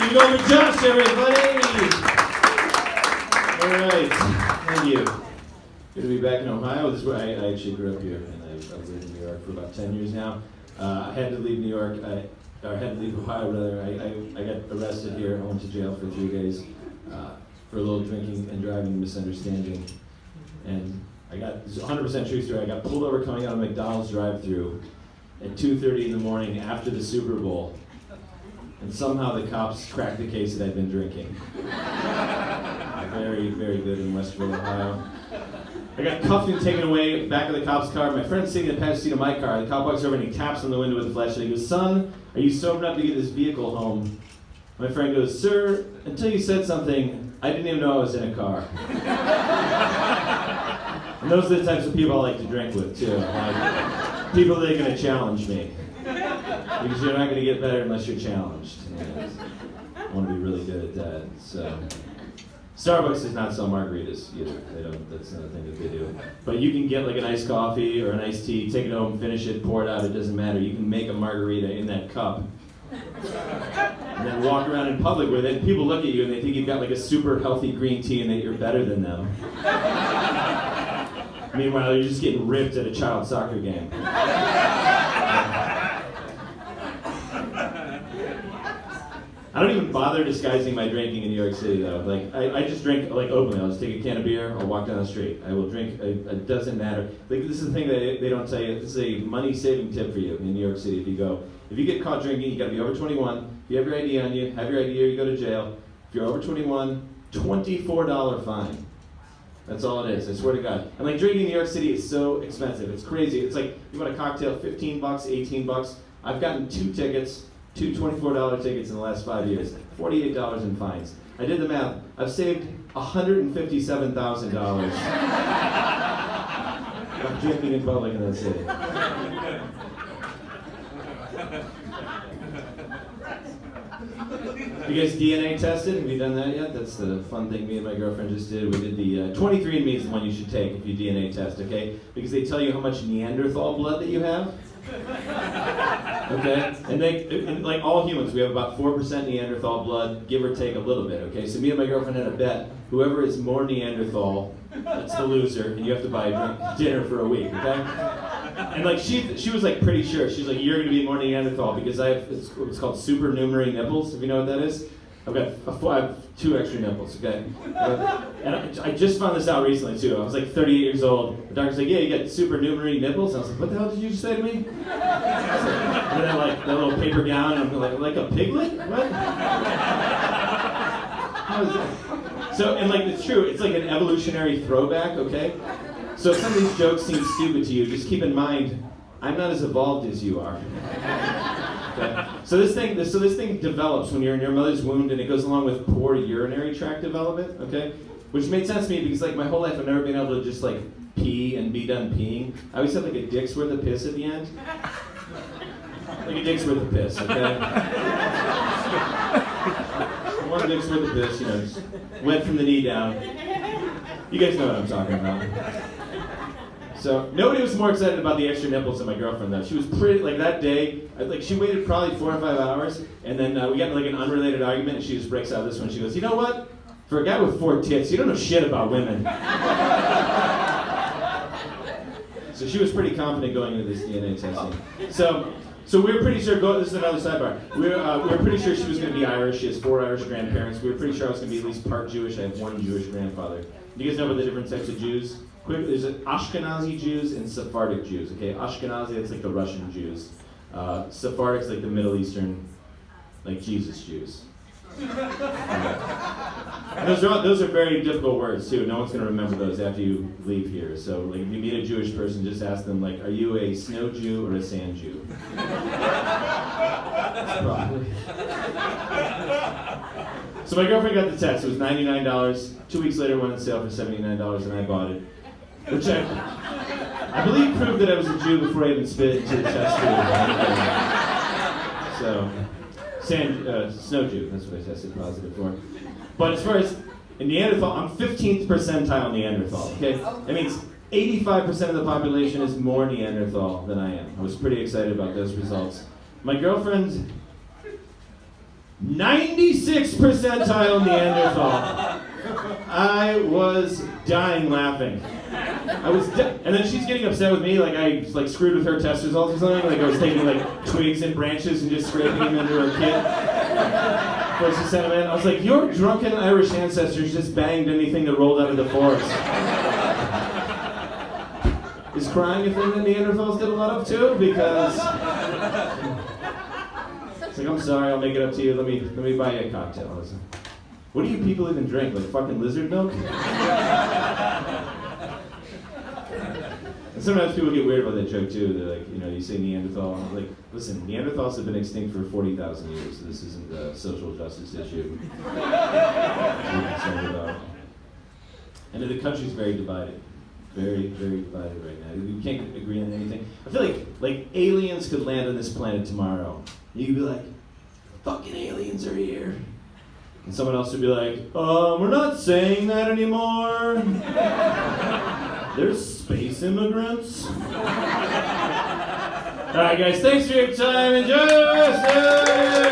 Give it over to Josh, everybody. All right, thank you. Good to be back in Ohio. This is where I actually grew up here, and I've lived in New York for about 10 years now. I had to leave New York, or had to leave Ohio rather. I got arrested here. I went to jail for 3 days for a little drinking and driving misunderstanding. And I got, this is 100% true story, I got pulled over coming out of McDonald's drive-thru at 2:30 in the morning after the Super Bowl. And somehow the cops cracked the case that I'd been drinking. Very, very good in Westville, Ohio. I got cuffed and taken away back of the cop's car. My friend's sitting in the passenger seat of my car. The cop walks over and he taps on the window with a flashlight. He goes, "Son, are you sober enough to get this vehicle home?" My friend goes, "Sir, until you said something, I didn't even know I was in a car." And those are the types of people I like to drink with, too. Like, people that are going to challenge me. Because you're not going to get better unless you're challenged. And I want to be really good at that. So, Starbucks does not sell margaritas either. They don't. That's not a thing that they do. But you can get like an iced coffee or an iced tea, take it home, finish it, pour it out. It doesn't matter. You can make a margarita in that cup. And then walk around in public with it, and people look at you and they think you've got like a super healthy green tea and that you're better than them. Meanwhile, you're just getting ripped at a child soccer game. I don't even bother disguising my drinking in New York City though. Like, I just drink like openly. I'll just take a can of beer, I'll walk down the street. I will drink, it doesn't matter. Like, this is the thing that they don't tell you. This is a money-saving tip for you in New York City. If you get caught drinking, you gotta be over 21. If you have your ID on you, have your ID or you go to jail. If you're over 21, $24 fine. That's all it is, I swear to God. And like, drinking in New York City is so expensive. It's crazy. It's like, you want a cocktail, $15, $18. I've gotten 2 tickets. 2 $24 tickets in the last 5 years, $48 in fines. I did the math. I've saved $157,000 by drinking in public in that city. You guys DNA tested? Have you done that yet? That's the fun thing me and my girlfriend just did. We did the 23andMe is the one you should take if you DNA test, okay? Because they tell you how much Neanderthal blood that you have. Okay? And like all humans, we have about 4% Neanderthal blood, give or take a little bit, okay? So me and my girlfriend had a bet. Whoever is more Neanderthal, that's the loser, and you have to buy dinner for a week, okay? And like she was like pretty sure. She's like, "You're gonna be more Neanderthal because I have it's called supernumerary nipples, if you know what that is. I have 2 extra nipples, okay? And I just found this out recently too. I was like 38 years old. The doctor's like, "Yeah, you got supernumerary nipples." And I was like, "What the hell did you just say to me?" And then like that little paper gown, and I'm like a piglet? What? How is that? So, and like, it's true, it's like an evolutionary throwback, okay? So if some of these jokes seem stupid to you, just keep in mind, I'm not as evolved as you are. Okay? So this thing develops when you're in your mother's womb, and it goes along with poor urinary tract development, okay? Which made sense to me because like my whole life I've never been able to just like pee and be done peeing. I always had like a dick's worth of piss at the end. Like a dick's worth of piss, okay? One dick's worth of piss, you know, just wet from the knee down. You guys know what I'm talking about. So nobody was more excited about the extra nipples than my girlfriend though. She was pretty, like that day, like she waited probably 4 or 5 hours, and then we got in like an unrelated argument, and she just breaks out of this one. She goes, "You know what? For a guy with 4 tits, you don't know shit about women." So she was pretty confident going into this DNA testing. So we were pretty sure, this is another sidebar, we were pretty sure she was going to be Irish. She has 4 Irish grandparents. We were pretty sure I was going to be at least part Jewish. I have 1 Jewish grandfather. Do you guys know about the different types of Jews? Quick, there's Ashkenazi Jews and Sephardic Jews, okay? Ashkenazi, that's like the Russian Jews. Sephardic's like the Middle Eastern, like Jesus Jews. And those are very difficult words too. No one's going to remember those after you leave here. So like if you meet a Jewish person, just ask them like, "Are you a snow Jew or a sand Jew?" Probably. So my girlfriend got the test. It was $99. 2 weeks later, it went on sale for $79, and I bought it. Which I believe proved that I was a Jew before I even spit into the test tube. So, snow Jew, that's what I tested positive for. But as far as in Neanderthal, I'm 15th percentile Neanderthal, okay? That means 85% of the population is more Neanderthal than I am. I was pretty excited about those results. My girlfriend 96th percentile Neanderthal. I was dying laughing. And then she's getting upset with me, like I screwed with her test results or something. Like I was taking like twigs and branches and just scraping them into her kid. Before she sent them in. I was like, your drunken Irish ancestors just banged anything that rolled out of the forest. Is crying a thing that Neanderthals did a lot of too? Because it's like, I'm sorry, I'll make it up to you. Let me buy you a cocktail. What do you people even drink? Like fucking lizard milk? And sometimes people get weird about that joke too. They're like, you say Neanderthal. I'm like, listen, Neanderthals have been extinct for 40,000 years. So this isn't a social justice issue. We're concerned about. And the country's very divided. Very, very divided right now. We can't agree on anything. I feel like aliens could land on this planet tomorrow. You could be like, fucking aliens are here. And someone else would be like, we're not saying that anymore. There's space immigrants. Alright guys, thanks for your time. Enjoy!